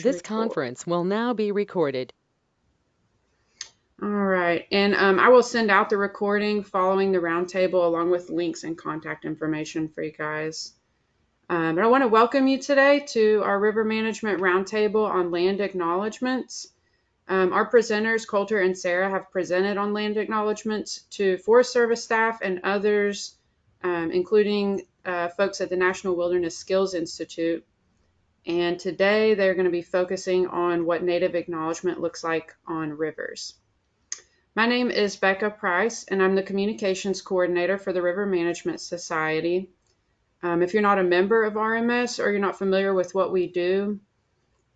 This conference will now be recorded. All right, and I will send out the recording following the roundtable along with links and contact information for you guys. But I want to welcome you today to our River Management Roundtable on Land Acknowledgements. Our presenters, Colter and Serra, have presented on land acknowledgements to Forest Service staff and others, including folks at the National Wilderness Skills Institute. And today they're going to be focusing on what native acknowledgement looks like on rivers. My name is Becca Price, and I'm the Communications Coordinator for the River Management Society. If you're not a member of RMS or you're not familiar with what we do,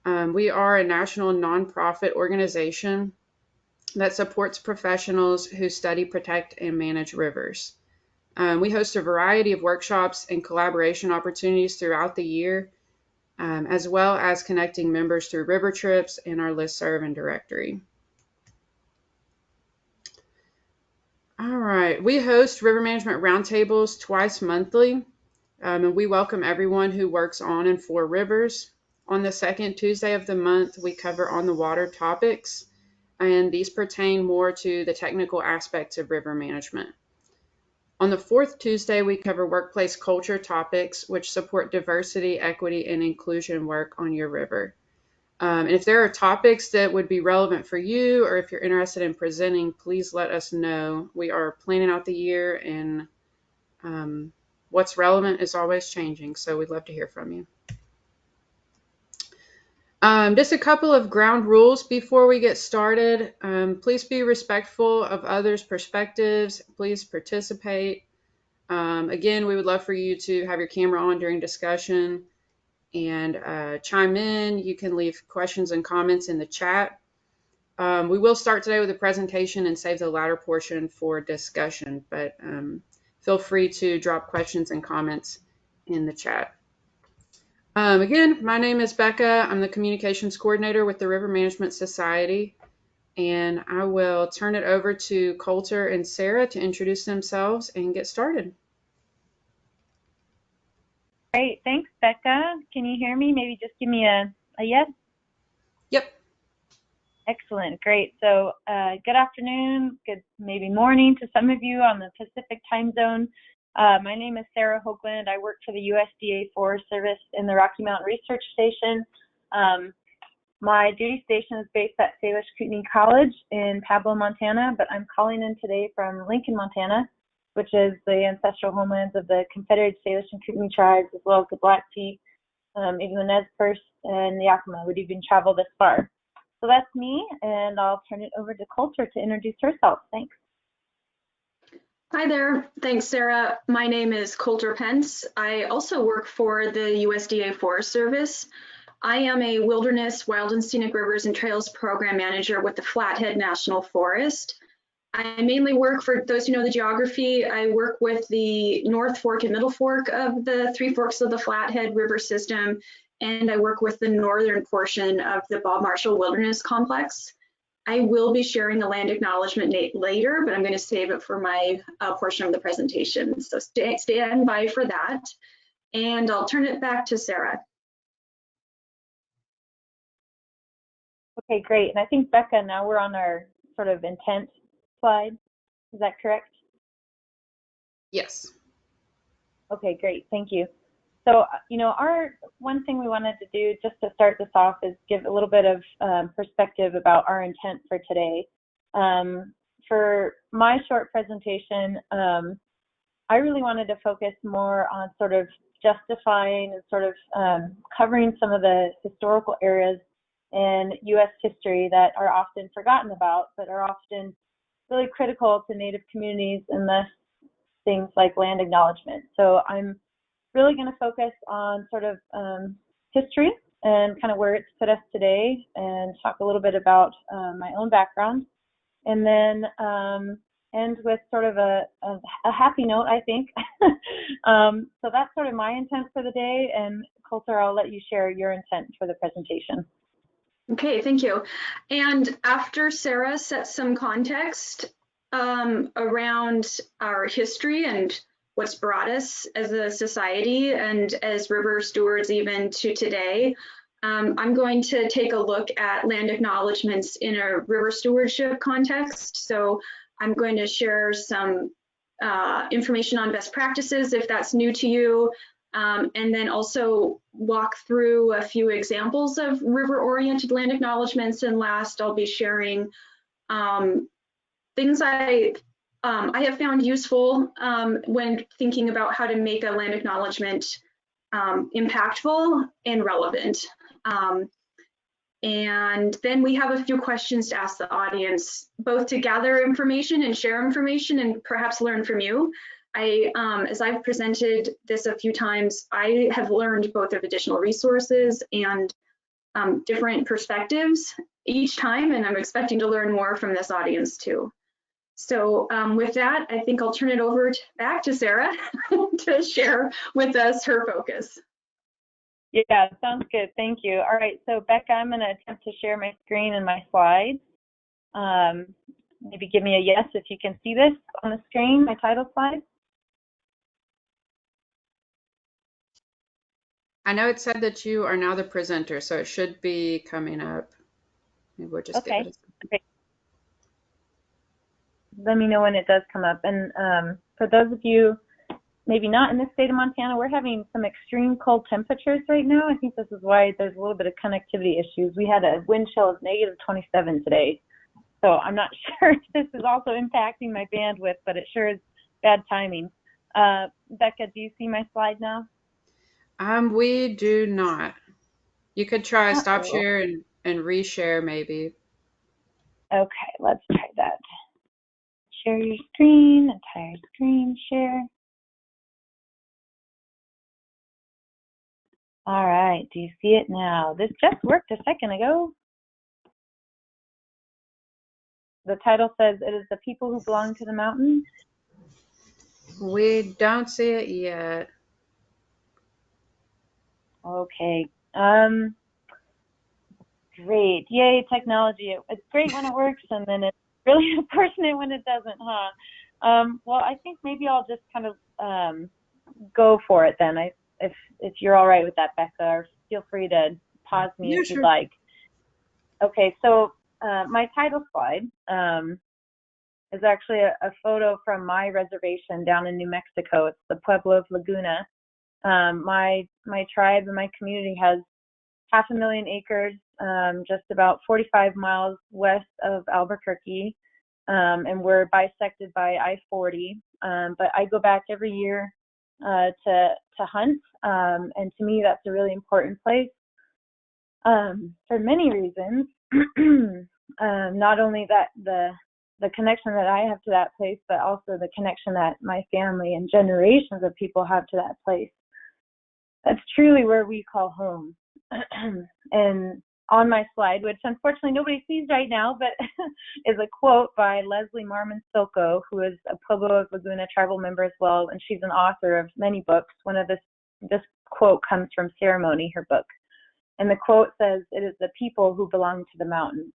we are a national nonprofit organization that supports professionals who study, protect, and manage rivers. We host a variety of workshops and collaboration opportunities throughout the year, as well as connecting members through river trips and our listserv and directory. All right, we host river management roundtables twice monthly, and we welcome everyone who works on and for rivers. On the second Tuesday of the month, we cover on the water topics, and these pertain more to the technical aspects of river management. On the fourth Tuesday, we cover workplace culture topics, which support diversity, equity, and inclusion work on your river. And if there are topics that would be relevant for you, or if you're interested in presenting, please let us know. We are planning out the year, and what's relevant is always changing, so we'd love to hear from you. Just a couple of ground rules before we get started. Please be respectful of others' perspectives. Please participate. Again, we would love for you to have your camera on during discussion and chime in. You can leave questions and comments in the chat. We will start today with a presentation and save the latter portion for discussion, but feel free to drop questions and comments in the chat. Again, my name is Becca. I'm the Communications Coordinator with the River Management Society, and I will turn it over to Colter and Serra to introduce themselves and get started. Great, thanks, Becca. Can you hear me? Maybe just give me a yes? Yep. Excellent, great. So good afternoon, good maybe morning to some of you on the Pacific time zone. My name is Serra Hoagland. I work for the USDA Forest Service in the Rocky Mountain Research Station. My duty station is based at Salish Kootenai College in Pueblo, Montana, but I'm calling in today from Lincoln, Montana, which is the ancestral homelands of the Confederate Salish and Kootenai tribes, as well as the Blackfeet, even the Nez Perce and the Yakima would even travel this far. So that's me, and I'll turn it over to Colter to introduce herself. Thanks. Hi there. Thanks, Serra. My name is Colter Pence. I also work for the USDA Forest Service. I am a Wilderness, Wild and Scenic Rivers and Trails Program Manager with the Flathead National Forest. I mainly work, for those who know the geography, I work with the North Fork and Middle Fork of the Three Forks of the Flathead River system, and I work with the northern portion of the Bob Marshall Wilderness Complex. I will be sharing the land acknowledgement later, but I'm going to save it for my portion of the presentation. So stand by for that, and I'll turn it back to Serra. Okay, great. And I think, Becca, now we're on our sort of intent slide. Is that correct? Yes. Okay, great. Thank you. So, our one thing we wanted to do just to start this off is give a little bit of perspective about our intent for today. For my short presentation, I really wanted to focus more on sort of justifying and sort of covering some of the historical areas in U.S. history that are often forgotten about, but are often really critical to Native communities and thus things like land acknowledgement. So I'm really going to focus on sort of history and kind of where it's put us today, and talk a little bit about my own background, and then end with sort of a happy note, I think. So that's sort of my intent for the day, and Colter, I'll let you share your intent for the presentation. Okay, thank you. And after Serra sets some context around our history and what's brought us as a society and as river stewards even to today, I'm going to take a look at land acknowledgements in a river stewardship context. So I'm going to share some information on best practices if that's new to you, and then also walk through a few examples of river-oriented land acknowledgements. And last, I'll be sharing things I have found useful when thinking about how to make a land acknowledgement impactful and relevant. And then we have a few questions to ask the audience, both to gather information and share information and perhaps learn from you. As I've presented this a few times, I have learned both of additional resources and different perspectives each time, and I'm expecting to learn more from this audience too. So with that, I think I'll turn it over back to Sarah to share with us her focus. Yeah, sounds good. Thank you. All right, so Becca, I'm going to attempt to share my screen and my slides. Maybe give me a yes if you can see this on the screen, my title slide. I know it said that you are now the presenter, so it should be coming up. Maybe we'll just give it a second. Okay. Let me know when it does come up. And for those of you maybe not in the state of Montana, we're having some extreme cold temperatures right now. I think this is why there's a little bit of connectivity issues. We had a wind chill of -27 today. So I'm not sure if this is also impacting my bandwidth, but it sure is bad timing. Becca, do you see my slide now? We do not. You could try stop share and reshare maybe. Okay, let's try that. Share your screen, entire screen share. All right, do you see it now? This just worked a second ago. The title says, "It is the people who belong to the mountains." We don't see it yet. Okay. Great. Yay, technology. It's great when it works, and then it's really unfortunate when it doesn't, huh? Well, I think maybe I'll just kind of go for it then. If you're all right with that, Becca, or feel free to pause me if you'd like. Okay, so my title slide is actually a photo from my reservation down in New Mexico. It's the Pueblo of Laguna. My tribe and my community has 500,000 acres, just about 45 miles west of Albuquerque, and we're bisected by I-40. But I go back every year to hunt, and to me that's a really important place for many reasons. Not only that the connection that I have to that place, but also the connection that my family and generations of people have to that place. That's truly where we call home. And on my slide, which unfortunately nobody sees right now, but is a quote by Leslie Marmon Silko, who is a Pueblo of Laguna tribal member as well, and she's an author of many books. One of this quote comes from Ceremony, her book. And the quote says, "It is the people who belong to the mountains."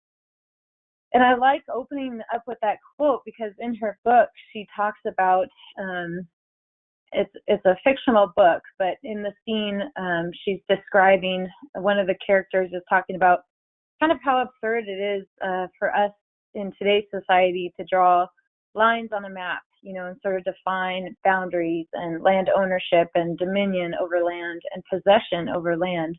And I like opening up with that quote because in her book, she talks about, it's a fictional book, but in the scene, she's describing, one of the characters is talking about kind of how absurd it is for us in today's society to draw lines on a map, and sort of define boundaries and land ownership and dominion over land and possession over land.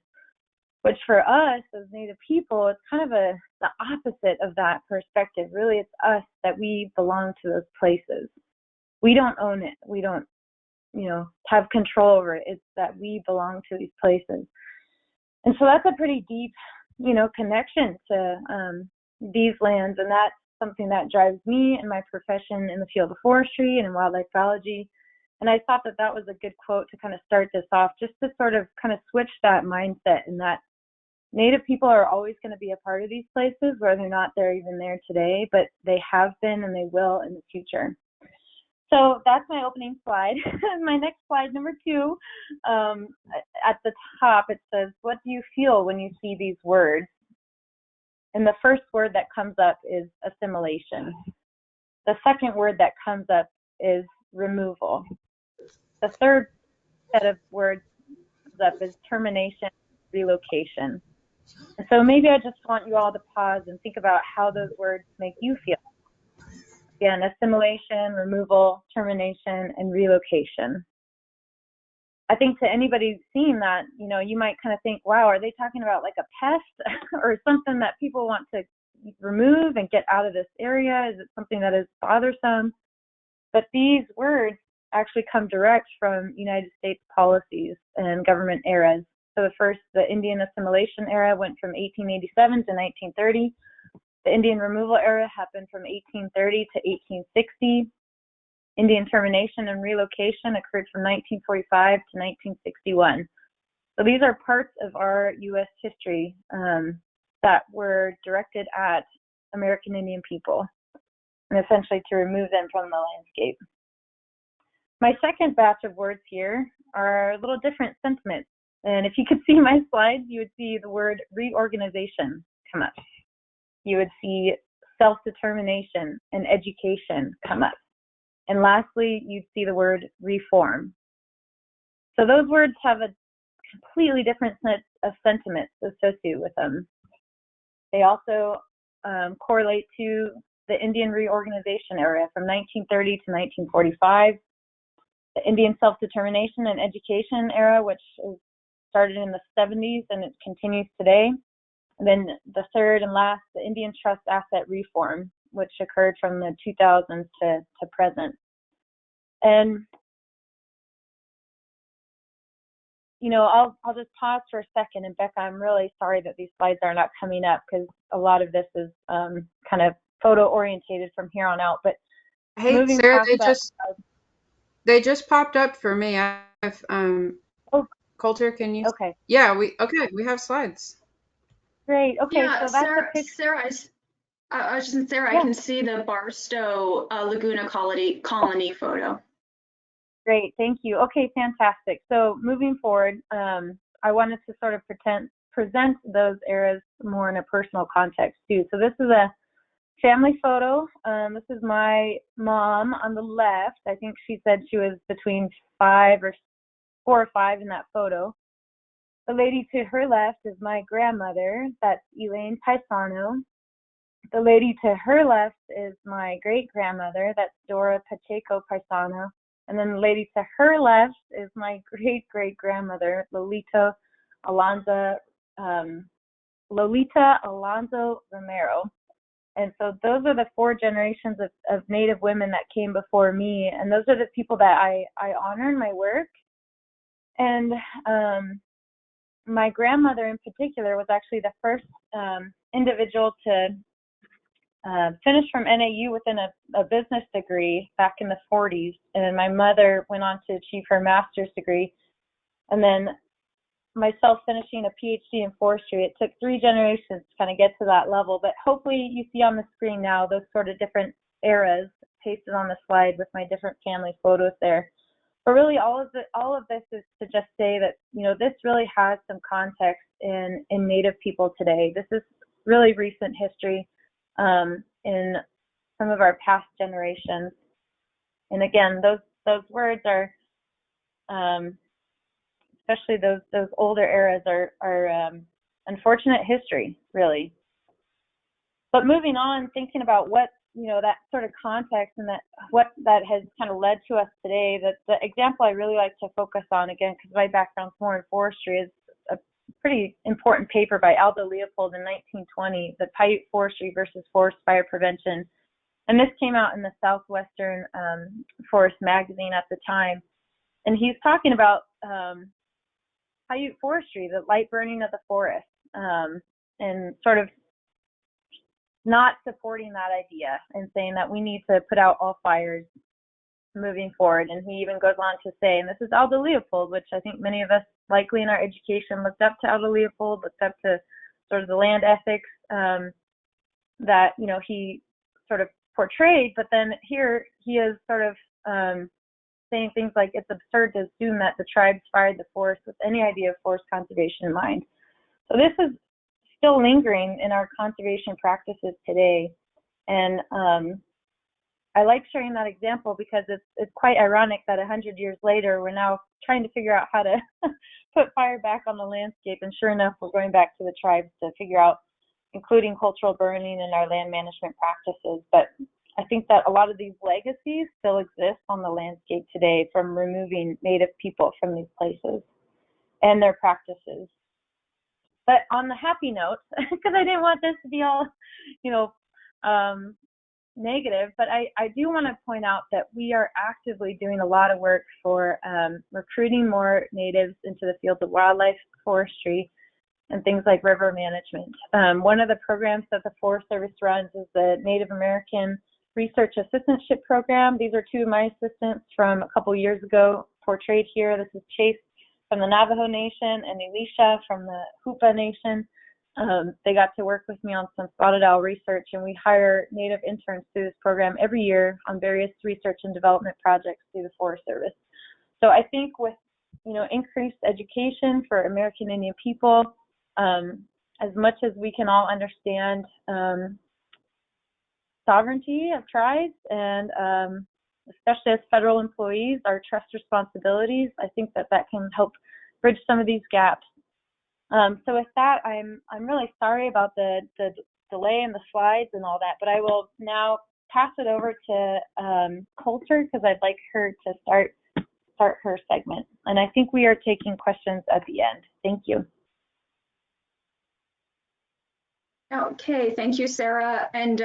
Which for us as Native people, it's kind of the opposite of that perspective. Really, it's us that we belong to those places. We don't own it. We don't, have control over it. It's that we belong to these places. And so that's a pretty deep, connection to these lands. And that's something that drives me in my profession in the field of forestry and in wildlife biology. And I thought that was a good quote to kind of start this off, just to sort of kind of switch that mindset, and that Native people are always going to be a part of these places, whether or not they're even there today, but they have been and they will in the future. So that's my opening slide. My next slide, number 2, at the top it says, "What do you feel when you see these words?" And the first word that comes up is assimilation. The second word that comes up is removal. The third set of words comes up is termination, relocation. So maybe I just want you all to pause and think about how those words make you feel. Again, assimilation, removal, termination, and relocation. I think to anybody seeing that, you might kind of think, wow, are they talking about like a pest or something that people want to remove and get out of this area? Is it something that is bothersome? But these words actually come direct from United States policies and government eras. So the Indian assimilation era went from 1887 to 1930. The Indian removal era happened from 1830 to 1860. Indian termination and relocation occurred from 1945 to 1961. So these are parts of our U.S. history that were directed at American Indian people, and essentially to remove them from the landscape. My second batch of words here are a little different sentiments. And if you could see my slides, you would see the word reorganization come up. You would see self-determination and education come up. And lastly, you'd see the word reform. So those words have a completely different set of sentiments associated with them. They also correlate to the Indian reorganization era from 1930 to 1945, the Indian self-determination and education era, which started in the 70s and it continues today. And then the third and last, the Indian trust asset reform, which occurred from the 2000s to present. And, I'll just pause for a second. And Becca, I'm really sorry that these slides are not coming up because a lot of this is kind of photo orientated from here on out. But Hey, Sarah, they just popped up for me. I have, Colter, can you? Okay. Yeah, we have slides. Great. Okay. Yeah, so that's a picture. Sarah, I was just saying, Sarah, Yeah. I can see the Barstow Laguna colony photo. Great, thank you. Okay, fantastic. So moving forward, I wanted to sort of present those eras more in a personal context too. So this is a family photo. This is my mom on the left. I think she said she was between 4 or 5 in that photo. The lady to her left is my grandmother. That's Elaine Paisano. The lady to her left is my great-grandmother. That's Dora Pacheco Paisano. And then the lady to her left is my great-great-grandmother, Lolita Alonzo Romero. And so those are the 4 generations of Native women that came before me. And those are the people that I honor in my work. And my grandmother in particular was actually the first individual to finished from NAU within a business degree back in the 40s. And then my mother went on to achieve her master's degree. And then myself finishing a PhD in forestry. It took 3 generations to kind of get to that level. But hopefully you see on the screen now those sort of different eras pasted on the slide with my different family photos there. But really all of this is to just say that, this really has some context in Native people today. This is really recent history. In some of our past generations. And again, those words are, especially those older eras are unfortunate history, really. But moving on, thinking about what, that sort of context and what that has kind of led to us today, the example I really like to focus on, again, because my background's more in forestry, is a pretty important paper by Aldo Leopold in 1920, the Paiute Forestry versus Forest Fire Prevention. And this came out in the Southwestern Forest magazine at the time. And he's talking about Paiute forestry, the light burning of the forest, and sort of not supporting that idea and saying that we need to put out all fires moving forward. And he even goes on to say, and this is Aldo Leopold, which I think many of us likely in our education looked up to Aldo Leopold, looked up to sort of the land ethics that, he sort of portrayed. But then here he is sort of saying things like it's absurd to assume that the tribes fired the forest with any idea of forest conservation in mind. So this is still lingering in our conservation practices today. And I like sharing that example because it's quite ironic that 100 years later, we're now trying to figure out how to put fire back on the landscape. And sure enough, we're going back to the tribes to figure out, including cultural burning in our land management practices. But I think that a lot of these legacies still exist on the landscape today from removing Native people from these places and their practices. But on the happy note, because I didn't want this to be all, negative, but I do want to point out that we are actively doing a lot of work for recruiting more natives into the fields of wildlife, forestry, and things like river management. One of the programs that the Forest Service runs is the Native American Research Assistantship Program. These are two of my assistants from a couple years ago portrayed here. This is Chase from the Navajo Nation and Elisha from the Hupa Nation. They got to work with me on some spotted owl research, and we hire Native interns through this program every year on various research and development projects through the Forest Service. So I think with increased education for American Indian people, as much as we can all understand sovereignty of tribes and especially as federal employees, our trust responsibilities, I think that can help bridge some of these gaps. So with that, I'm really sorry about the delay in the slides and all that, but I will now pass it over to Colter because I'd like her to start her segment. And I think we are taking questions at the end. Thank you. Okay, thank you, Sarah. And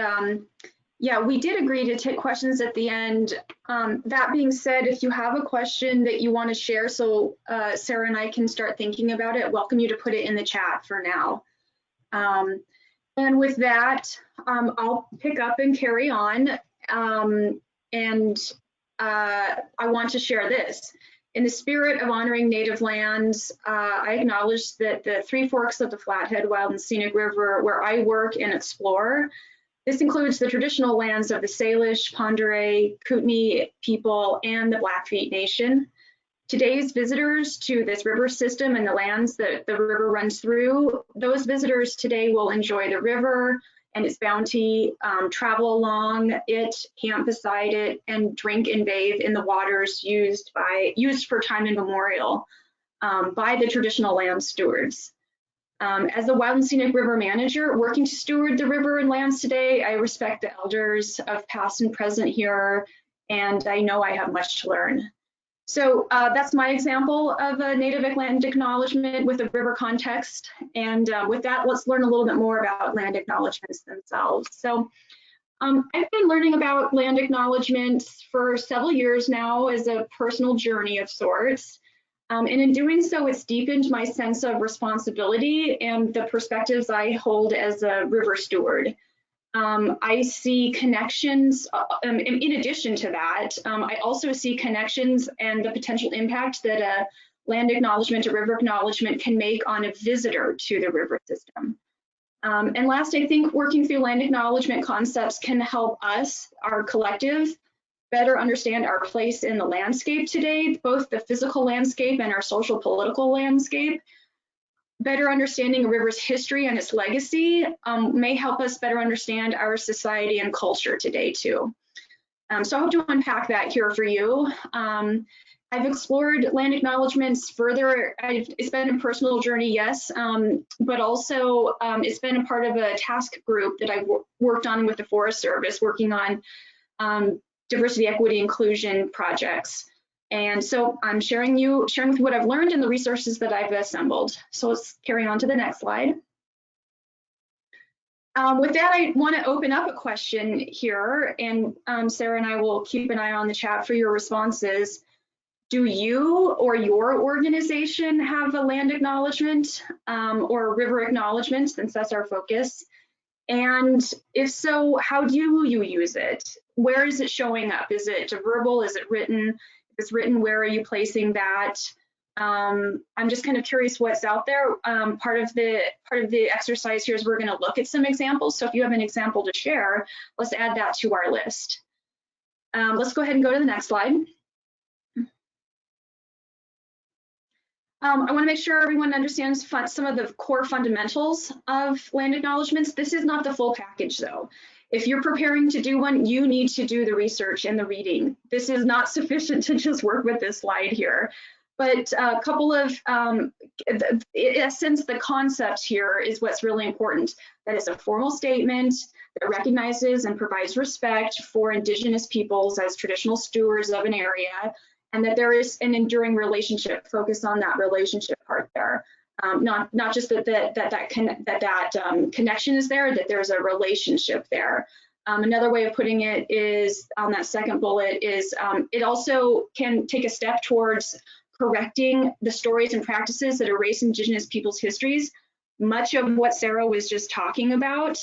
yeah, we did agree to take questions at the end. That being said, if you have a question that you want to share so Sarah and I can start thinking about it, welcome you to put it in the chat for now. And with that, I'll pick up and carry on. I want to share this. In the spirit of honoring Native lands, I acknowledge that the Three Forks of the Flathead Wild and Scenic River, where I work and explore, this includes the traditional lands of the Salish, Kootenai people, and the Blackfeet Nation. Today's visitors to this river system and the lands that the river runs through, those visitors today will enjoy the river and its bounty, travel along it, camp beside it, and drink and bathe in the waters used for time immemorial by the traditional land stewards. As the Wild and Scenic River Manager working to steward the river and lands today, I respect the elders of past and present here, and I know I have much to learn. So that's my example of a Native land acknowledgement with a river context. And with that, let's learn a little bit more about land acknowledgements themselves. So I've been learning about land acknowledgements for several years now as a personal journey of sorts. And in doing so, it's deepened my sense of responsibility and the perspectives I hold as a river steward. I see connections, in addition to that, I also see connections and the potential impact that a land acknowledgement or river acknowledgement can make on a visitor to the river system. And last, I think working through land acknowledgement concepts can help us, our collective, better understand our place in the landscape today, both the physical landscape and our social political landscape. Better understanding a river's history and its legacy may help us better understand our society and culture today too. So I hope to unpack that here for you. I've explored land acknowledgements further. It's been a personal journey, yes, but also it's been a part of a task group that I've worked on with the Forest Service, working on diversity, equity, inclusion projects. And so I'm sharing with you what I've learned and the resources that I've assembled. So let's carry on to the next slide. With that, I want to open up a question here, and Sarah and I will keep an eye on the chat for your responses. Do you or your organization have a land acknowledgement or a river acknowledgement, since that's our focus? And if so, how do you use it? Where is it showing up? Is it verbal? Is it written? If it's written, where are you placing that? I'm just kind of curious what's out there. Part of the exercise here is we're going to look at some examples. So if you have an example to share, let's add that to our list. Let's go ahead and go to the next slide. I want to make sure everyone understands some of the core fundamentals of land acknowledgements. This is not the full package, though. If you're preparing to do one, you need to do the research and the reading. This is not sufficient to just work with this slide here. But a couple of, in essence, the concept here is what's really important. That is a formal statement that recognizes and provides respect for Indigenous peoples as traditional stewards of an area, and that there is an enduring relationship. Focus on that relationship part there. Not just that connection is there, that there's a relationship there. Another way of putting it is, on that second bullet, is it also can take a step towards correcting the stories and practices that erase Indigenous peoples' histories. Much of what Serra was just talking about,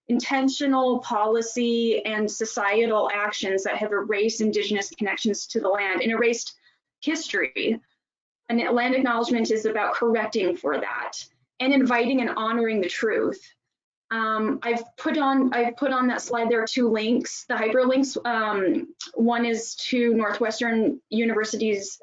intentional policy and societal actions that have erased Indigenous connections to the land and erased history. And land acknowledgement is about correcting for that and inviting and honoring the truth. I've put on that slide there 2 links, the hyperlinks. One is to Northwestern University's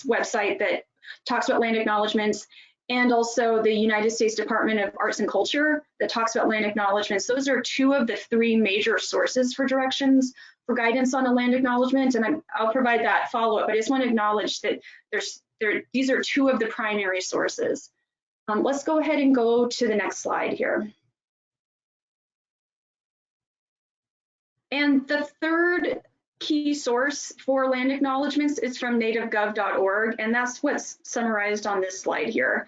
website that talks about land acknowledgements, and also the United States Department of Arts and Culture that talks about land acknowledgements. Those are 2 of the 3 major sources for directions for guidance on a land acknowledgement, and I'll provide that follow-up, but I just want to acknowledge that these are 2 of the primary sources. Let's go ahead and go to the next slide here. And the third key source for land acknowledgements is from nativegov.org, and that's what's summarized on this slide here.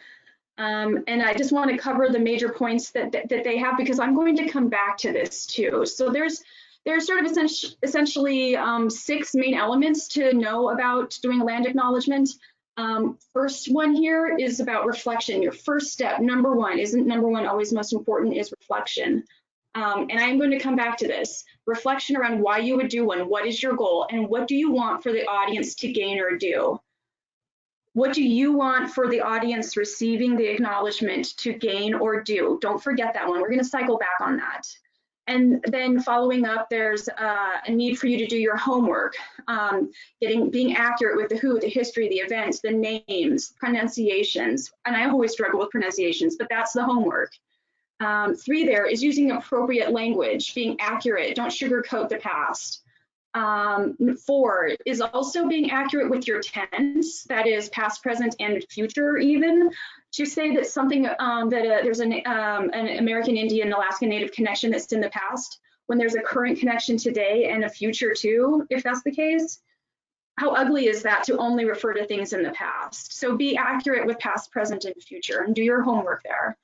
And I just want to cover the major points that they have, because I'm going to come back to this too. So there's sort of essentially 6 main elements to know about doing a land acknowledgement. First one here is about reflection. Your first step, number 1, isn't number 1 always most important, is reflection. And I'm going to come back to this. Reflection around why you would do one, what is your goal, and what do you want for the audience to gain or do? What do you want for the audience receiving the acknowledgement to gain or do? Don't forget that one. We're going to cycle back on that. And then following up, there's a need for you to do your homework, being accurate with the who, the history, the events, the names, pronunciations. And I always struggle with pronunciations, but that's the homework. 3 there is using appropriate language, being accurate, don't sugarcoat the past. 4 is also being accurate with your tense, that is past, present, and future even, to say that something, there's an American Indian Alaska Native connection that's in the past, when there's a current connection today and a future too, if that's the case. How ugly is that to only refer to things in the past? So be accurate with past, present, and future, and do your homework there.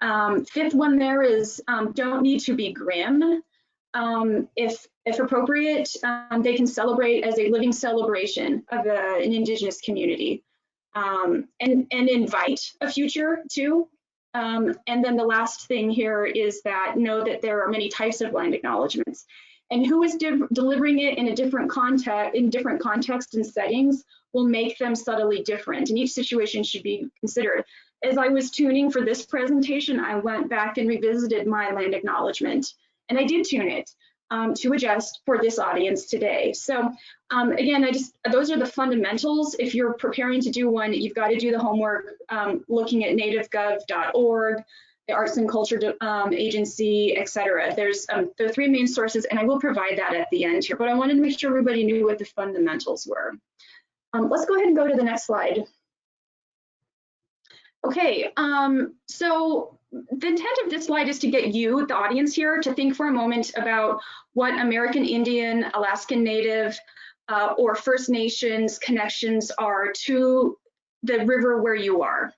5th one there is don't need to be grim. If appropriate, they can celebrate as a living celebration of an Indigenous community, and invite a future too. And then the last thing here is that know that there are many types of land acknowledgements, and who is delivering it in a different context, in different contexts and settings, will make them subtly different, and each situation should be considered. As I was tuning for this presentation, I went back and revisited my land acknowledgement, and I did tune it to adjust for this audience today. So again, those are the fundamentals. If you're preparing to do one, you've got to do the homework, looking at nativegov.org, the Arts and Culture Agency, etc. There's the 3 main sources, and I will provide that at the end here, but I wanted to make sure everybody knew what the fundamentals were. Let's go ahead and go to the next slide. Okay, so the intent of this slide is to get you, the audience here, to think for a moment about what American Indian, Alaskan Native, or First Nations connections are to the river where you are.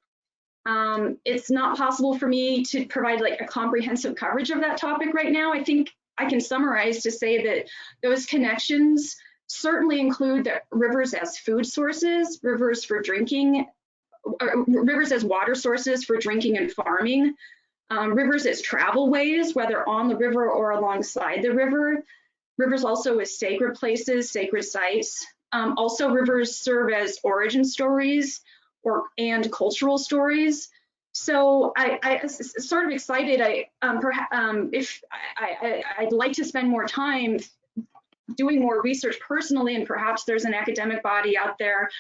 It's not possible for me to provide like a comprehensive coverage of that topic right now. I think I can summarize to say that those connections certainly include the rivers as food sources, rivers for drinking, rivers as water sources for drinking and farming, rivers as travel ways, whether on the river or alongside the river. Rivers also as sacred places, sacred sites. Also, rivers serve as origin stories and cultural stories. So I'm sort of excited. I'd like to spend more time doing more research personally, and perhaps there's an academic body out there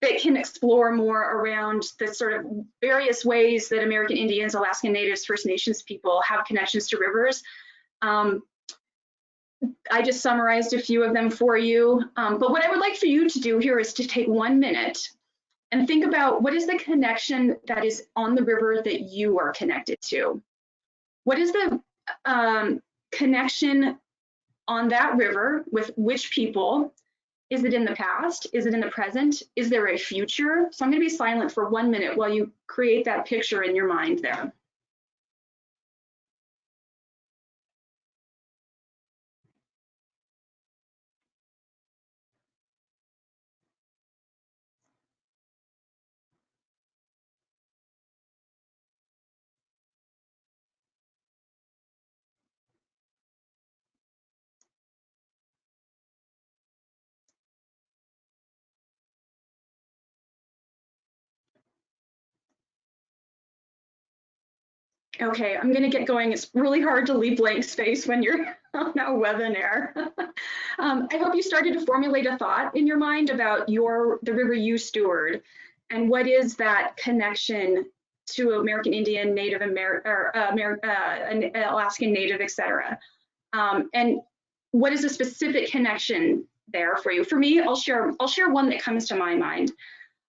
that can explore more around the sort of various ways that American Indians, Alaskan Natives, First Nations people have connections to rivers. I just summarized a few of them for you, but what I would like for you to do here is to take 1 minute and think about what is the connection that is on the river that you are connected to. What is the connection on that river with which people? Is it in the past? Is it in the present? Is there a future? So I'm going to be silent for 1 minute while you create that picture in your mind there. Okay, I'm gonna get going. It's really hard to leave blank space when you're on a webinar. I hope you started to formulate a thought in your mind about the river you steward, and what is that connection to American Indian, Native Alaskan Native, etc. And what is a specific connection there for you? For me, I'll share one that comes to my mind.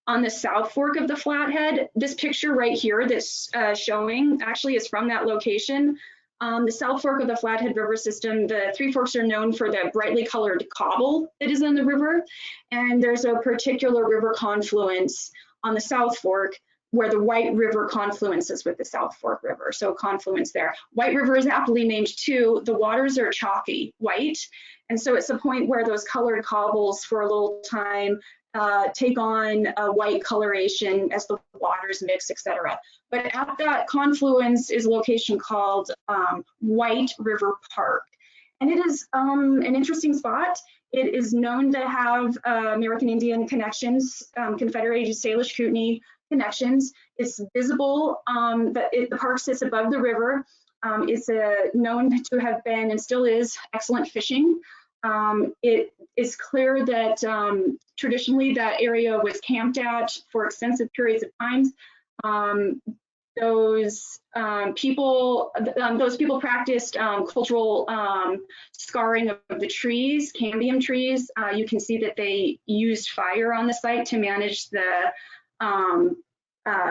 On the South Fork of the Flathead, this picture right here that's showing actually is from that location. The South Fork of the Flathead River system, the Three Forks are known for the brightly colored cobble that is in the river. And there's a particular river confluence on the South Fork where the White River confluences with the South Fork River. So a confluence there. White River is aptly named too. The waters are chalky white. And so it's a point where those colored cobbles for a little time take on a white coloration as the waters mix, etc. But at that confluence is a location called White River Park. And it is an interesting spot. It is known to have American Indian connections, Confederated Salish Kootenai connections. It's visible, the park sits above the river. It's known to have been and still is excellent fishing. It is clear that traditionally that area was camped at for extensive periods of time. Those people practiced cultural scarring of the trees, cambium trees. You can see that they used fire on the site to manage the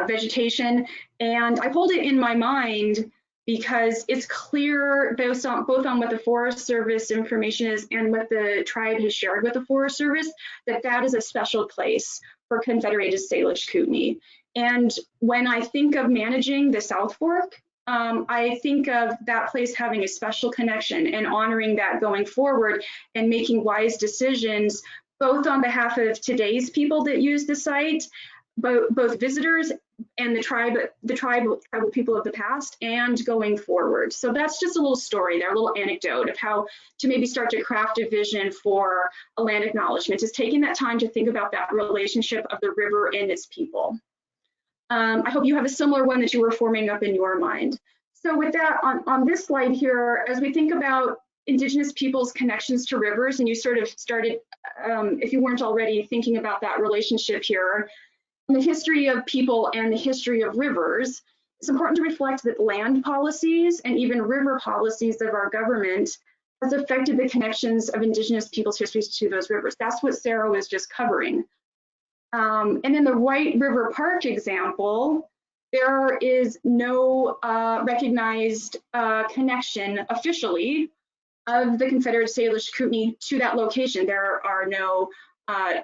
vegetation. And I pulled it in my mind because it's clear both on what the Forest Service information is and what the tribe has shared with the Forest Service, that that is a special place for Confederated Salish Kootenai. And when I think of managing the South Fork, I think of that place having a special connection and honoring that going forward and making wise decisions, both on behalf of today's people that use the site, both visitors and the tribal people of the past, and going forward. So that's just a little story there, a little anecdote of how to maybe start to craft a vision for a land acknowledgement, is taking that time to think about that relationship of the river and its people. I hope you have a similar one that you were forming up in your mind. So with that, on this slide here, as we think about Indigenous peoples' connections to rivers, and you sort of started, if you weren't already thinking about that relationship here, the history of people and the history of rivers, it's important to reflect that land policies and even river policies of our government has affected the connections of Indigenous peoples' histories to those rivers. That's what Serra was just covering. And in the White River Park example, there is no recognized connection officially of the Confederate Salish Kootenai to that location. There are no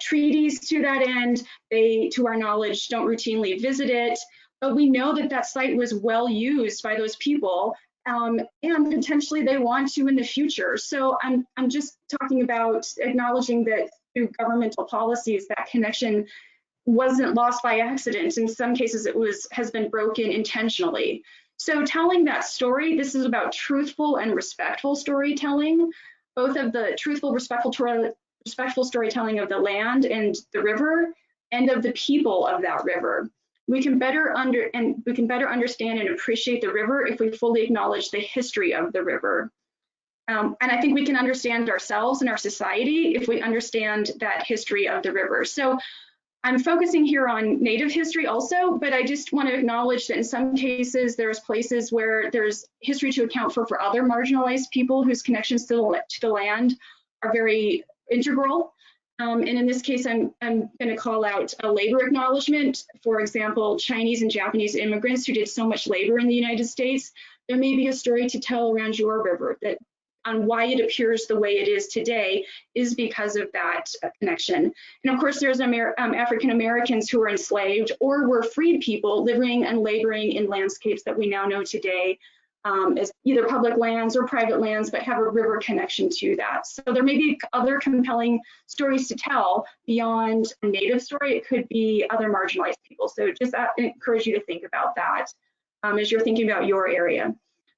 treaties to that end. They, to our knowledge, don't routinely visit it, but we know that that site was well used by those people, and potentially they want to in the future. So I'm just talking about acknowledging that through governmental policies, that connection wasn't lost by accident. In some cases, it has been broken intentionally. So telling that story, this is about truthful and respectful storytelling, both of the truthful, respectful storytelling of the land and the river, and of the people of that river. We can better understand and appreciate the river if we fully acknowledge the history of the river. And I think we can understand ourselves and our society if we understand that history of the river. So I'm focusing here on Native history also, but I just want to acknowledge that in some cases, there's places where there's history to account for other marginalized people whose connections to the land are very integral. And in this case, I'm going to call out a labor acknowledgement. For example, Chinese and Japanese immigrants who did so much labor in the United States. There may be a story to tell around your river that on why it appears the way it is today is because of that connection. And of course, there's African Americans who were enslaved or were freed people living and laboring in landscapes that we now know today as either public lands or private lands, but have a river connection to that. So there may be other compelling stories to tell beyond a Native story. It could be other marginalized people. So just encourage you to think about that as you're thinking about your area.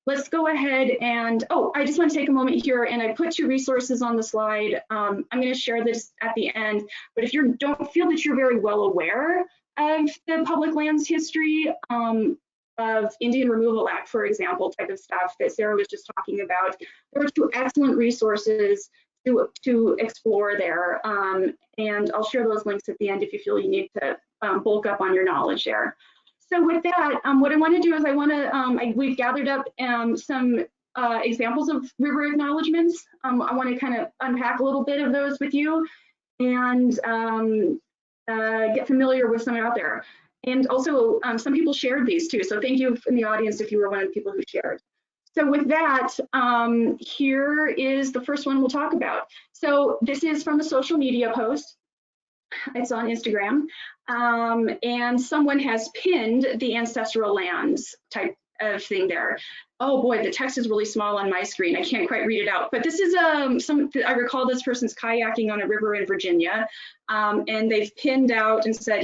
Let's go ahead and, I just want to take a moment here, and I put 2 resources on the slide. I'm going to share this at the end, but if you don't feel that you're very well aware of the public lands history of Indian Removal Act, for example, type of stuff that Sarah was just talking about, there are 2 excellent resources to explore there. And I'll share those links at the end if you feel you need to bulk up on your knowledge there. So with that, what I want to do is we've gathered up some examples of river acknowledgements. I want to kind of unpack a little bit of those with you and get familiar with some out there. And also, some people shared these too. So thank you in the audience if you were one of the people who shared. So with that, here is the first one we'll talk about. So this is from a social media post. It's on Instagram, and someone has pinned the ancestral lands type of thing there. Oh boy, the text is really small on my screen. I can't quite read it out, but this is I recall this person's kayaking on a river in Virginia, and they've pinned out and said,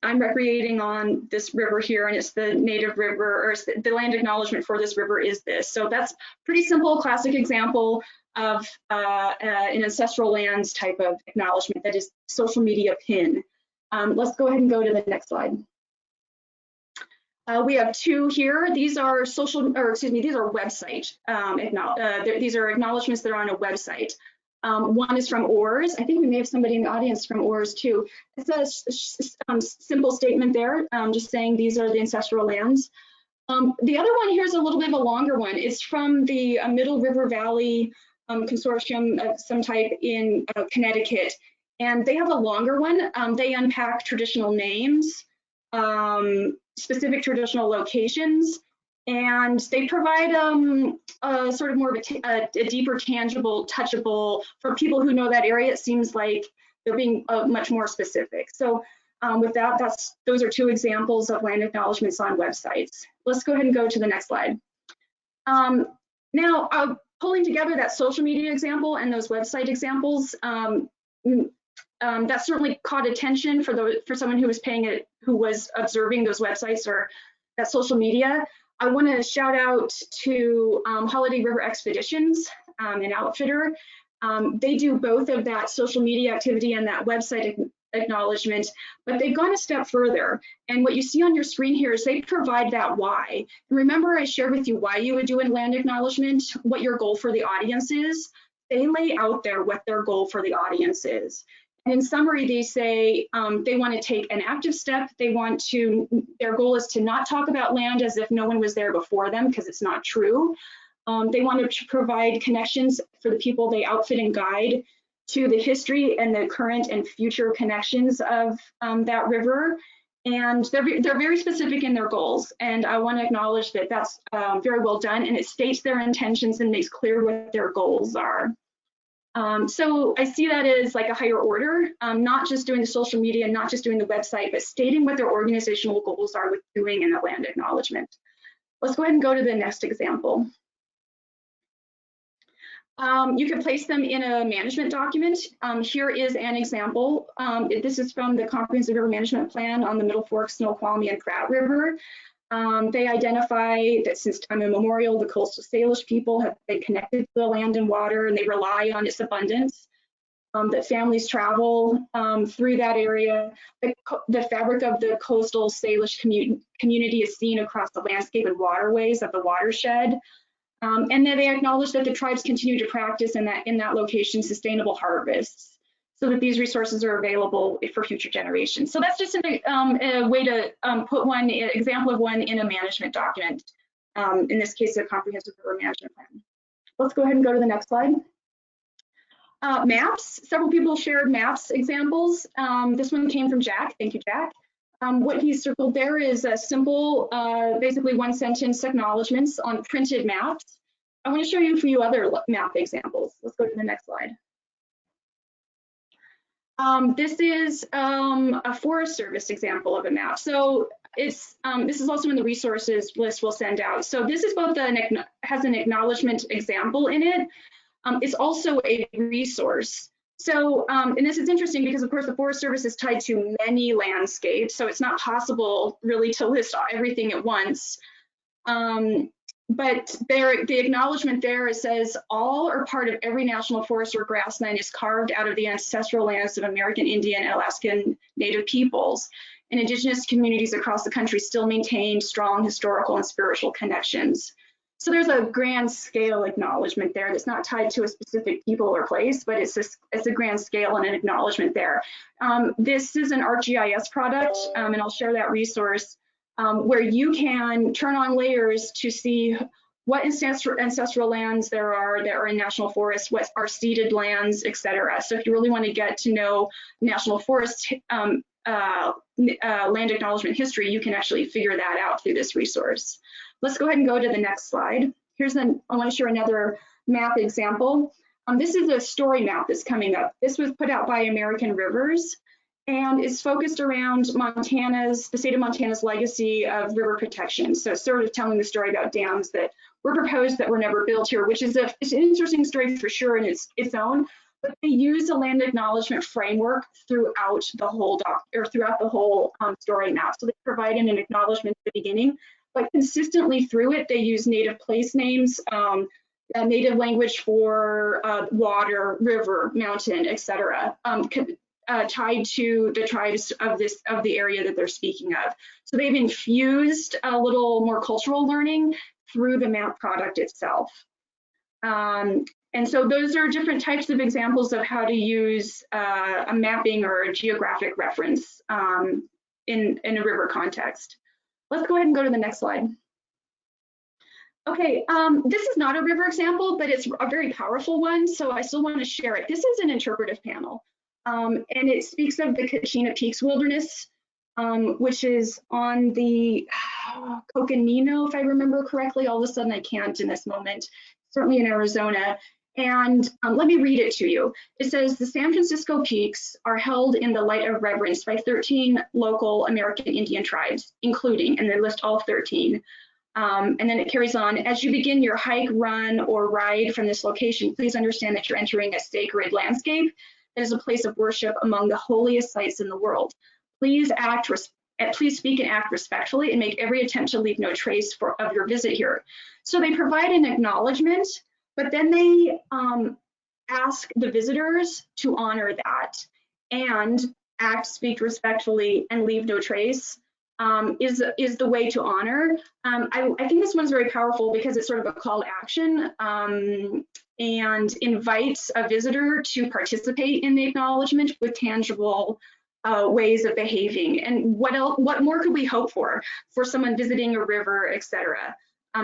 I'm recreating on this river here, and it's the native river, or the land acknowledgement for this river is this. So that's pretty simple, classic example of an ancestral lands type of acknowledgement that is social media pin. Let's go ahead and go to the next slide. We have 2 here. These are these are website. These are acknowledgements that are on a website. One is from ORS. I think we may have somebody in the audience from ORS too. It's a simple statement there, just saying these are the ancestral lands. The other one here is a little bit of a longer one. It's from the Middle River Valley Consortium of some type in Connecticut. And they have a longer one. They unpack traditional names, specific traditional locations, and they provide a sort of more of a deeper, tangible, touchable, for people who know that area. It seems like they're being much more specific. So with that, those are 2 examples of land acknowledgements on websites. Let's go ahead and go to the next slide. Now, pulling together that social media example and those website examples, that certainly caught attention for someone who was observing those websites or that social media. I want to shout out to Holiday River Expeditions, an outfitter. They do both of that social media activity and that website acknowledgement, but they've gone a step further. And what you see on your screen here is they provide that why. Remember, I shared with you why you would do a land acknowledgement, what your goal for the audience is. They lay out there what their goal for the audience is. And in summary, they say they want to take an active step. Their goal is to not talk about land as if no one was there before them, because it's not true. They want to provide connections for the people they outfit and guide to the history and the current and future connections of that river. And they're very specific in their goals. And I want to acknowledge that that's very well done, and it states their intentions and makes clear what their goals are. So I see that as like a higher order, not just doing the social media, not just doing the website, but stating what their organizational goals are with doing in a land acknowledgement. Let's go ahead and go to the next example. You can place them in a management document. Here is an example. This is from the Comprehensive River Management Plan on the Middle Fork, Snoqualmie, and Pratt River. They identify that since time immemorial, the coastal Salish people have been connected to the land and water, and they rely on its abundance. That families travel through that area. The fabric of the coastal Salish community is seen across the landscape and waterways of the watershed. And then they acknowledge that the tribes continue to practice in that location sustainable harvests. so that these resources are available for future generations. So that's just a way to put one example of one in a management document. In this case, a comprehensive river management plan. Let's go ahead and go to the next slide. Maps. Several people shared maps examples. This one came from Jack. Thank you, Jack. What he circled there is a simple, basically one sentence acknowledgements on printed maps. I want to show you a few other map examples. Let's go to the next slide. This is a Forest Service example of a map. So this is also in the resources list we'll send out. So this is both has an acknowledgement example in it. It's also a resource. So, and this is interesting because of course the Forest Service is tied to many landscapes, so it's not possible really to list everything at once. But the acknowledgement there, it says all or part of every national forest or grassland is carved out of the ancestral lands of American Indian and Alaskan Native peoples, and indigenous communities across the country still maintain strong historical and spiritual connections. So there's a grand scale acknowledgement there that's not tied to a specific people or place, but it's a grand scale and an acknowledgement there. This is an ArcGIS product, and I'll share that resource where you can turn on layers to see what ancestral lands there are that are in national forests, what are ceded lands, etc. So if you really want to get to know national forest land acknowledgement history, you can actually figure that out through this resource. Let's go ahead and go to the next slide. I want to share another map example. This is a story map that's coming up. This was put out by American Rivers and is focused around the state of Montana's legacy of river protection. So it's sort of telling the story about dams that were proposed that were never built here, which is it's an interesting story for sure in its own. But they use a land acknowledgement framework throughout the whole story map. So they provide an acknowledgement at the beginning, but consistently through it, they use native place names, native language for water, river, mountain, etc., tied to the tribes of the area that they're speaking of. So they've infused a little more cultural learning through the map product itself. And so those are different types of examples of how to use a mapping or a geographic reference in a river context. Let's go ahead and go to the next slide. Okay, this is not a river example, but it's a very powerful one, so I still want to share it. This is an interpretive panel, and it speaks of the Kachina Peaks Wilderness, which is on the Coconino, if I remember correctly. All of a sudden I can't in this moment, certainly in Arizona. And let me read it to you. It says, the San Francisco Peaks are held in the light of reverence by 13 local American Indian tribes, including, and they list all 13. And then it carries on, as you begin your hike, run, or ride from this location, please understand that you're entering a sacred landscape that is a place of worship among the holiest sites in the world. Please speak and act respectfully and make every attempt to leave no trace of your visit here. So they provide an acknowledgement, but then they ask the visitors to honor that and act, speak respectfully, and leave no trace is the way to honor. I think this one's very powerful because it's sort of a call to action and invites a visitor to participate in the acknowledgement with tangible ways of behaving. And what more could we hope for someone visiting a river, etc.?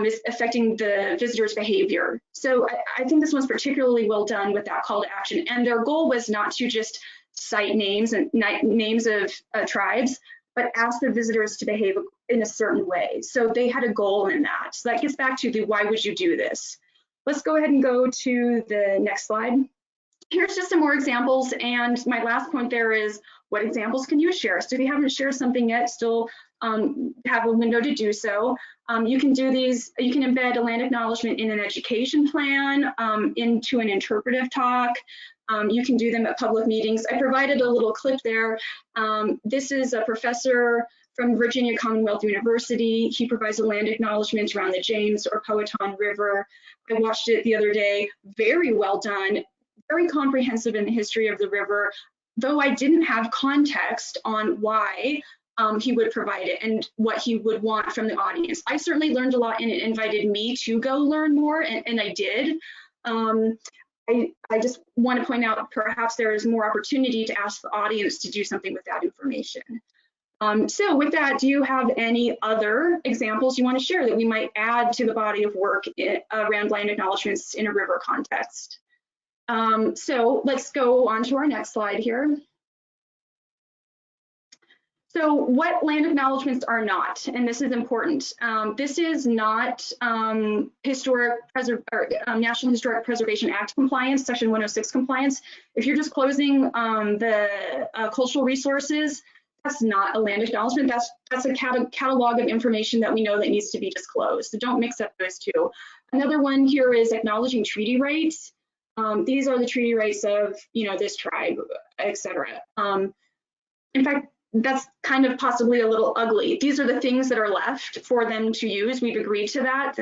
Is affecting the visitor's behavior. So I think this one's particularly well done with that call to action. And their goal was not to just cite names and names of tribes, but ask the visitors to behave in a certain way. So they had a goal in that. So that gets back to the why would you do this? Let's go ahead and go to the next slide. Here's just some more examples. And my last point there is, what examples can you share? So if you haven't shared something yet, still have a window to do so. You can do these, you can embed a land acknowledgement in an education plan, into an interpretive talk. You can do them at public meetings. I provided a little clip there. This is a professor from Virginia Commonwealth University. He provides a land acknowledgement around the James or Powhatan River. I watched it the other day, very well done, very comprehensive in the history of the river, though I didn't have context on why he would provide it and what he would want from the audience. I certainly learned a lot and it invited me to go learn more, and I did. I just want to point out perhaps there is more opportunity to ask the audience to do something with that information. So with that, do you have any other examples you want to share that we might add to the body of work around land acknowledgements in a river context? So let's go on to our next slide here. So what land acknowledgements are not, and this is important. This is not National Historic Preservation Act compliance, Section 106 compliance. If you're disclosing the cultural resources, that's not a land acknowledgement. That's a catalog of information that we know that needs to be disclosed. So don't mix up those two. Another one here is acknowledging treaty rights. These are the treaty rights of, this tribe, etc. In fact, that's kind of possibly a little ugly. These are the things that are left for them to use. We've agreed to that.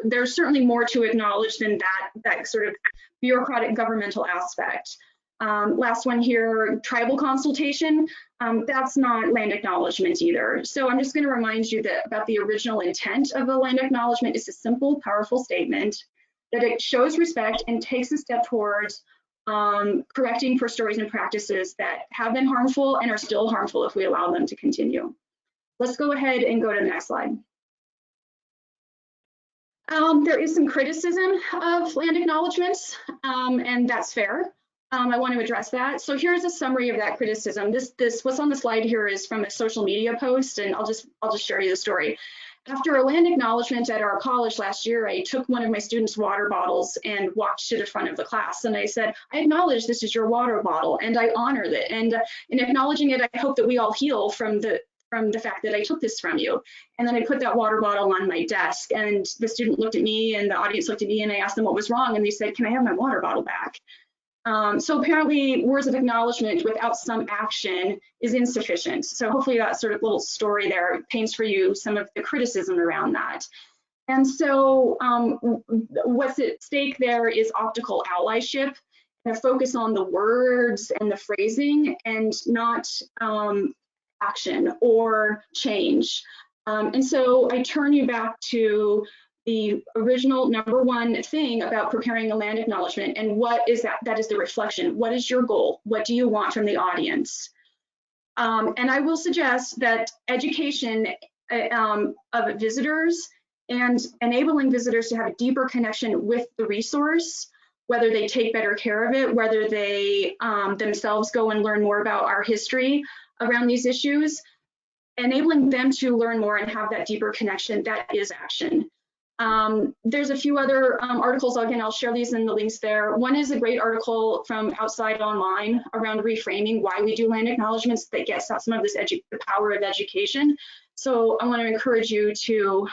There's certainly more to acknowledge than that sort of bureaucratic governmental aspect. Last one here, tribal consultation. That's not land acknowledgement either. So I'm just going to remind you that about the original intent of a land acknowledgement is a simple, powerful statement that it shows respect and takes a step towards correcting for stories and practices that have been harmful and are still harmful if we allow them to continue. Let's go ahead and go to the next slide. There is some criticism of land acknowledgements, and that's fair. I want to address that. So here's a summary of that criticism. What's on the slide here is from a social media post, and I'll just share you the story. After a land acknowledgement at our college last year, I took one of my students' water bottles and walked to the front of the class. And I said, I acknowledge this is your water bottle and I honor it. And in acknowledging it, I hope that we all heal from the fact that I took this from you. And then I put that water bottle on my desk, and the student looked at me and the audience looked at me, and I asked them what was wrong. And they said, can I have my water bottle back? So apparently words of acknowledgement without some action is insufficient. So hopefully that sort of little story there paints for you some of the criticism around that. And so what's at stake there is optical allyship and a focus on the words and the phrasing and not action or change. And so I turn you back to the original #1 thing about preparing a land acknowledgement, and what is that? That is the reflection. What is your goal? What do you want from the audience? And I will suggest that education of visitors and enabling visitors to have a deeper connection with the resource, whether they take better care of it, whether they themselves go and learn more about our history around these issues, enabling them to learn more and have that deeper connection, that is action. There's a few other articles, again, I'll share these in the links there. One is a great article from Outside Online around reframing why we do land acknowledgements that gets at some of this the power of education. So I want to encourage you to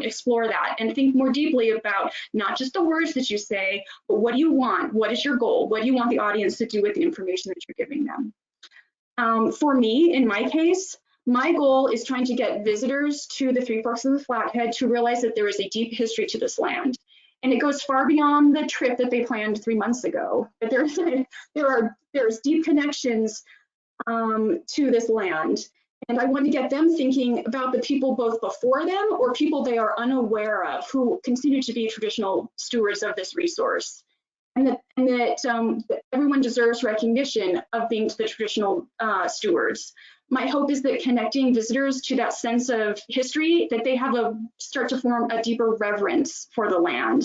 explore that and think more deeply about not just the words that you say, but what do you want? What is your goal? What do you want the audience to do with the information that you're giving them? For me, in my case, my goal is trying to get visitors to the Three Forks of the Flathead to realize that there is a deep history to this land. And it goes far beyond the trip that they planned 3 months ago. But there's deep connections to this land. And I want to get them thinking about the people both before them or people they are unaware of who continue to be traditional stewards of this resource. And that everyone deserves recognition of being the traditional stewards. My hope is that connecting visitors to that sense of history, that they have start to form a deeper reverence for the land.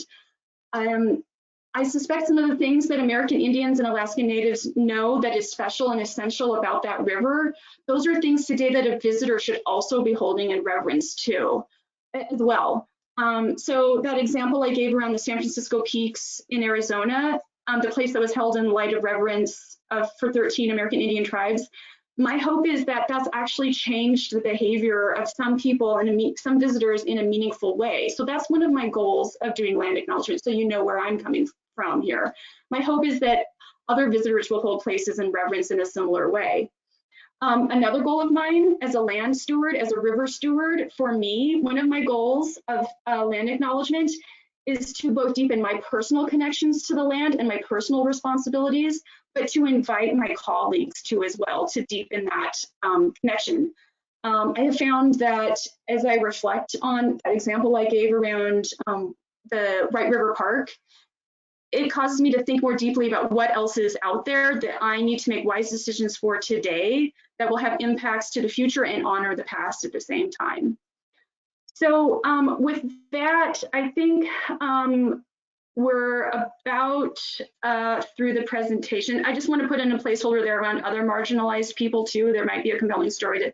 I suspect some of the things that American Indians and Alaskan Natives know that is special and essential about that river, those are things today that a visitor should also be holding in reverence to as well. So that example I gave around the San Francisco Peaks in Arizona, the place that was held in light of reverence for 13 American Indian tribes, my hope is that that's actually changed the behavior of some people and some visitors in a meaningful way. So that's one of my goals of doing land acknowledgement, so you know where I'm coming from here. My hope is that other visitors will hold places in reverence in a similar way. Another goal of mine as a land steward, as a river steward, for me, one of my goals of land acknowledgement is to both deepen my personal connections to the land and my personal responsibilities, but to invite my colleagues to as well, to deepen that connection. I have found that as I reflect on that example I gave around the Wright River Park, it causes me to think more deeply about what else is out there that I need to make wise decisions for today that will have impacts to the future and honor the past at the same time. So with that, I think we're about through the presentation. I just want to put in a placeholder there around other marginalized people too. There might be a compelling story to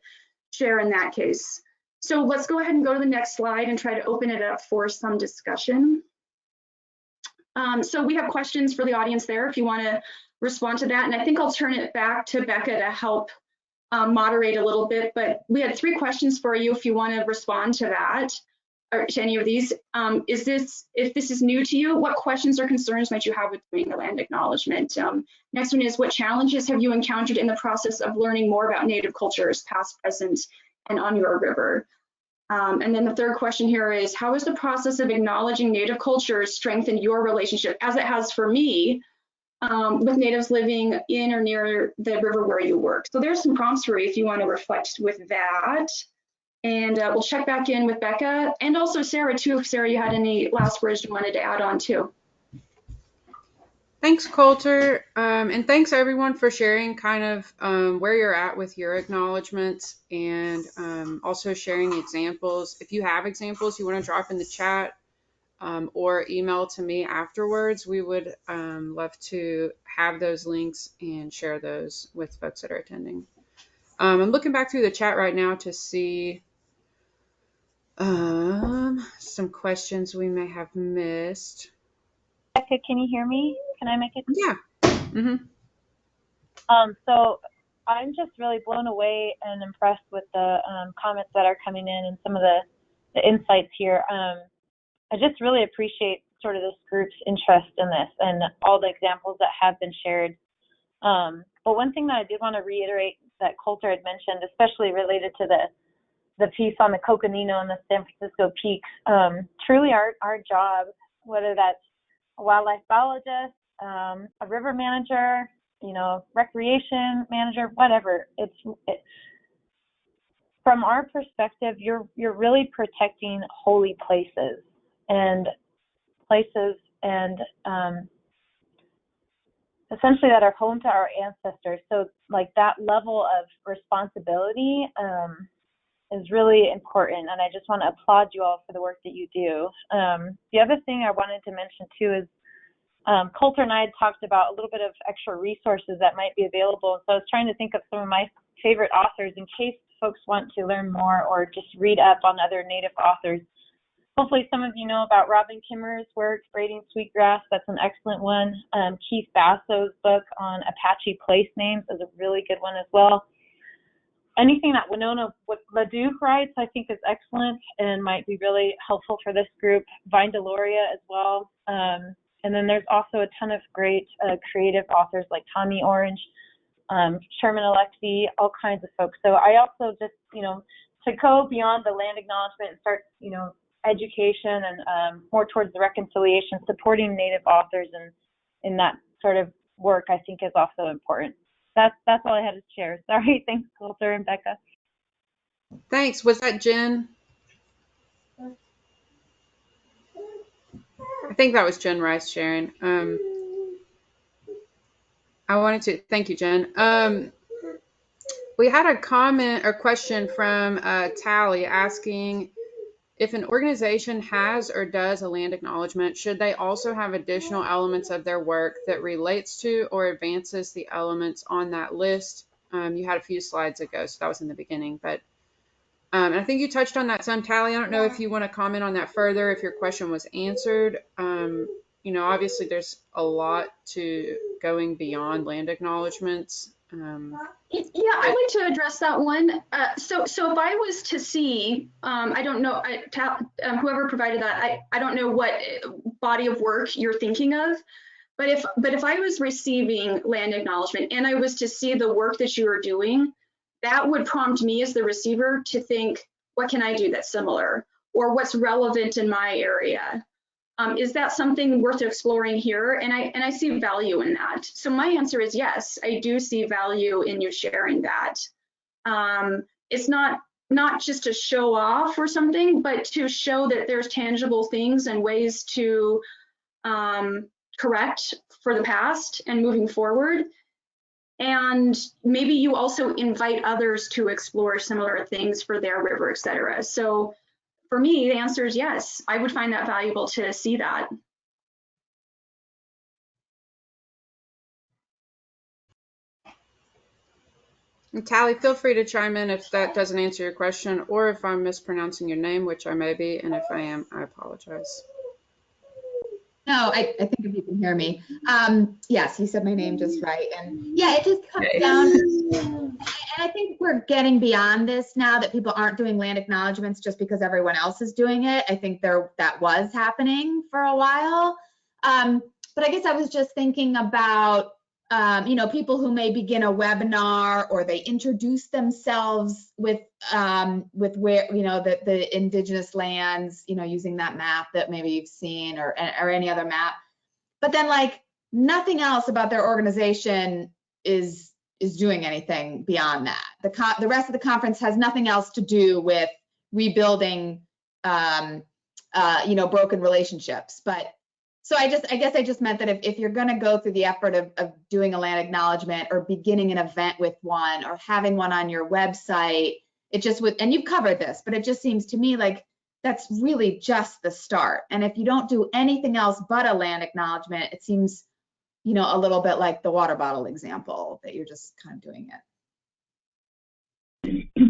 share in that case. So let's go ahead and go to the next slide and try to open it up for some discussion. So we have questions for the audience there if you want to respond to that. And I think I'll turn it back to Becca to help moderate a little bit. But we had 3 questions for you if you want to respond to that or to any of these. If this is new to you, what questions or concerns might you have with doing the land acknowledgement? Next one is, what challenges have you encountered in the process of learning more about Native cultures, past, present, and on your river? And then the 3rd question here is, how has the process of acknowledging Native cultures strengthened your relationship, as it has for me, with Natives living in or near the river where you work? So there's some prompts for you if you want to reflect with that. And we'll check back in with Becca and also Sarah too, if Sarah, you had any last words you wanted to add on too. Thanks, Colter. And thanks everyone for sharing kind of where you're at with your acknowledgements and also sharing examples. If you have examples you want to drop in the chat or email to me afterwards, we would love to have those links and share those with folks that are attending. I'm looking back through the chat right now to see some questions we may have missed. Becca, can you hear me? Can I make it? Yeah. Mm-hmm. So I'm just really blown away and impressed with the comments that are coming in and some of the insights here. I just really appreciate sort of this group's interest in this and all the examples that have been shared. But one thing that I did want to reiterate that Colter had mentioned, especially related to the piece on the Coconino and the San Francisco Peaks, truly our job, whether that's a wildlife biologist, a river manager, recreation manager, whatever, from our perspective, you're really protecting holy places and essentially that are home to our ancestors. So like that level of responsibility is really important, and I just want to applaud you all for the work that you do. The other thing I wanted to mention too is Colter and I had talked about a little bit of extra resources that might be available. So I was trying to think of some of my favorite authors in case folks want to learn more or just read up on other Native authors. Hopefully some of you know about Robin Kimmerer's work, Braiding Sweetgrass. That's an excellent one. Keith Basso's book on Apache place names is a really good one as well. Anything that Winona LaDuke writes, I think, is excellent and might be really helpful for this group. Vine Deloria as well. And then there's also a ton of great creative authors like Tommy Orange, Sherman Alexie, all kinds of folks. So I also just, to go beyond the land acknowledgement and start, education and more towards the reconciliation, supporting Native authors and in that sort of work, I think is also important. That's all I had to share. Sorry. Thanks, Colter and Becca. Thanks. Was that Jen? I think that was Jen Rice, Sharon. I wanted to thank you, Jen. We had a comment or question from Tally asking if an organization has or does a land acknowledgement, should they also have additional elements of their work that relates to or advances the elements on that list? You had a few slides ago, so that was in the beginning, but and I think you touched on that some, Tally. I don't know if you want to comment on that further, if your question was answered. Obviously there's a lot to going beyond land acknowledgements. Yeah, I'd like to address that one. So if I was to see, I don't know, whoever provided that, I don't know what body of work you're thinking of, but if I was receiving land acknowledgement and I was to see the work that you are doing, that would prompt me as the receiver to think, what can I do that's similar, or what's relevant in my area? Is that something worth exploring here? And I see value in that. So my answer is yes, I do see value in you sharing that. It's not just to show off or something, but to show that there's tangible things and ways to correct for the past and moving forward. And maybe you also invite others to explore similar things for their river, et cetera. So for me, the answer is yes. I would find that valuable to see that. And Callie, feel free to chime in if that doesn't answer your question, or if I'm mispronouncing your name, which I may be, and if I am, I apologize. No, I think if you can hear me. Yes, you said my name just right. And yeah, it just comes down to, and I think we're getting beyond this now that people aren't doing land acknowledgements just because everyone else is doing it. I think that was happening for a while. But I guess I was just thinking about, people who may begin a webinar or they introduce themselves with where, the indigenous lands, using that map that maybe you've seen or any other map, but then like nothing else about their organization is doing anything beyond that. The rest of the conference has nothing else to do with rebuilding, broken relationships. But so I guess I just meant that if you're going to go through the effort of doing a land acknowledgement or beginning an event with one or having one on your website, it just would, and you've covered this, but it just seems to me like that's really just the start. And if you don't do anything else but a land acknowledgement, it seems, a little bit like the water bottle example that you're just kind of doing it.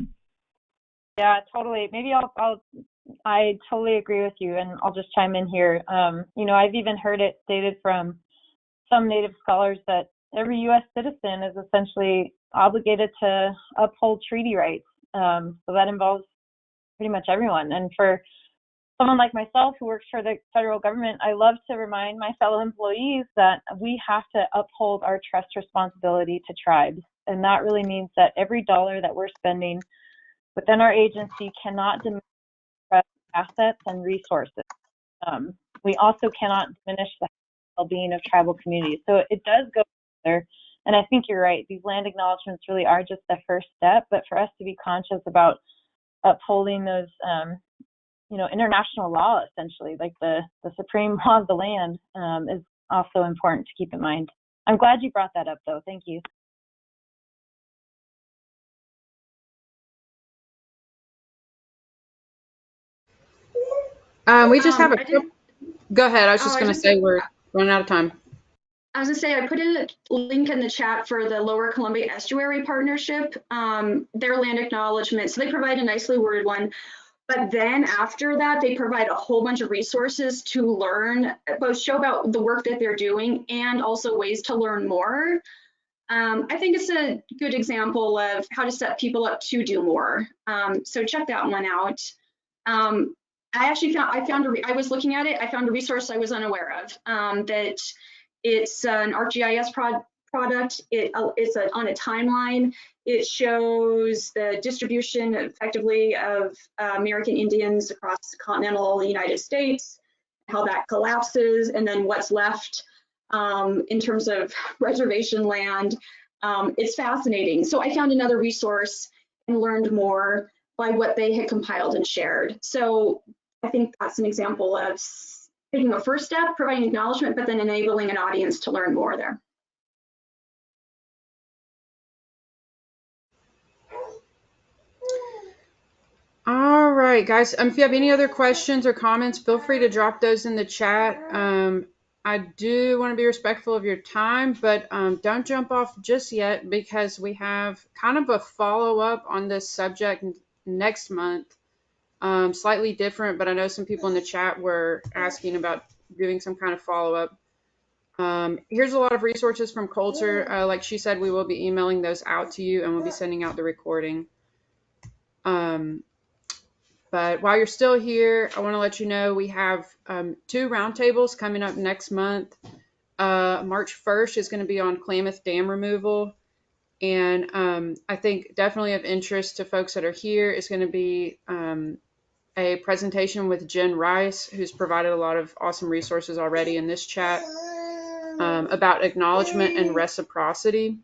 Yeah, totally. Maybe I totally agree with you, and I'll just chime in here. I've even heard it stated from some Native scholars that every U.S. citizen is essentially obligated to uphold treaty rights. So that involves pretty much everyone. And for someone like myself who works for the federal government, I love to remind my fellow employees that we have to uphold our trust responsibility to tribes. And that really means that every dollar that we're spending within our agency cannot diminish assets and resources. We also cannot diminish the well-being of tribal communities. So it does go further. And I think you're right. These land acknowledgements really are just the first step. But for us to be conscious about upholding those, international law, essentially, like the supreme law of the land, is also important to keep in mind. I'm glad you brought that up, though. Thank you. We just have go ahead. I was just going to say we're running out of time. I was going to say, I put in a link in the chat for the Lower Columbia Estuary Partnership, their land acknowledgement. So they provide a nicely worded one. But then after that, they provide a whole bunch of resources to learn, both show about the work that they're doing and also ways to learn more. I think it's a good example of how to set people up to do more. So check that one out. I was looking at it, I found a resource I was unaware of, that it's an ArcGIS product. It's on a timeline. It shows the distribution effectively of American Indians across the continental United States, how that collapses, and then what's left in terms of reservation land. It's fascinating. So I found another resource and learned more by what they had compiled and shared. So I think that's an example of taking a first step, providing acknowledgement, but then enabling an audience to learn more there. All right, guys. If you have any other questions or comments, feel free to drop those in the chat. I do want to be respectful of your time, but don't jump off just yet because we have kind of a follow-up on this subject next month. Slightly different, but I know some people in the chat were asking about doing some kind of follow-up. Here's a lot of resources from Colter. Like she said, we will be emailing those out to you and we'll be sending out the recording. But while you're still here, I want to let you know we have 2 roundtables coming up next month. March 1st is going to be on Klamath Dam removal. And I think definitely of interest to folks that are here is going to be a presentation with Jen Rice, who's provided a lot of awesome resources already in this chat about acknowledgement and reciprocity.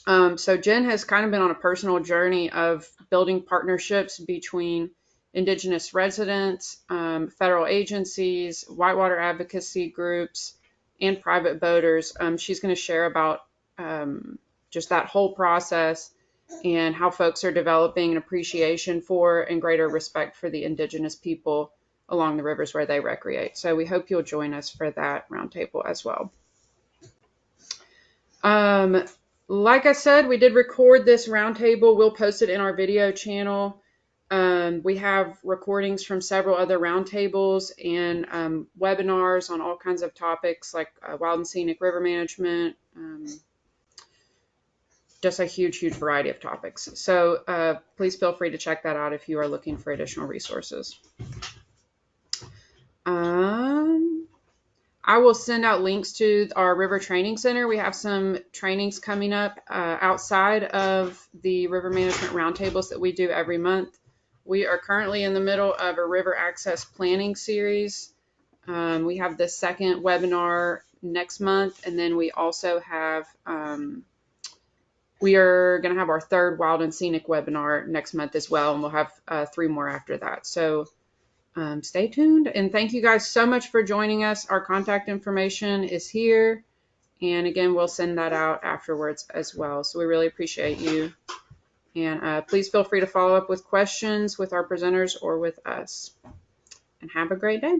So Jen has kind of been on a personal journey of building partnerships between Indigenous residents, federal agencies, whitewater advocacy groups, and private boaters. She's going to share about just that whole process and how folks are developing an appreciation for and greater respect for the indigenous people along the rivers where they recreate. So we hope you'll join us for that roundtable as well. Like I said, we did record this roundtable. We'll post it in our video channel. We have recordings from several other roundtables and webinars on all kinds of topics like wild and scenic river management, just a huge variety of topics. So please feel free to check that out if you are looking for additional resources. I will send out links to our River Training Center. We have some trainings coming up outside of the river management roundtables that we do every month. We are currently in the middle of a river access planning series. We have the second webinar next month, and then we also have, we are going to have our third wild and scenic webinar next month as well, and we'll have 3 more after that. So stay tuned, and thank you guys so much for joining us. Our contact information is here, and again, we'll send that out afterwards as well. So we really appreciate you, and please feel free to follow up with questions with our presenters or with us, and have a great day.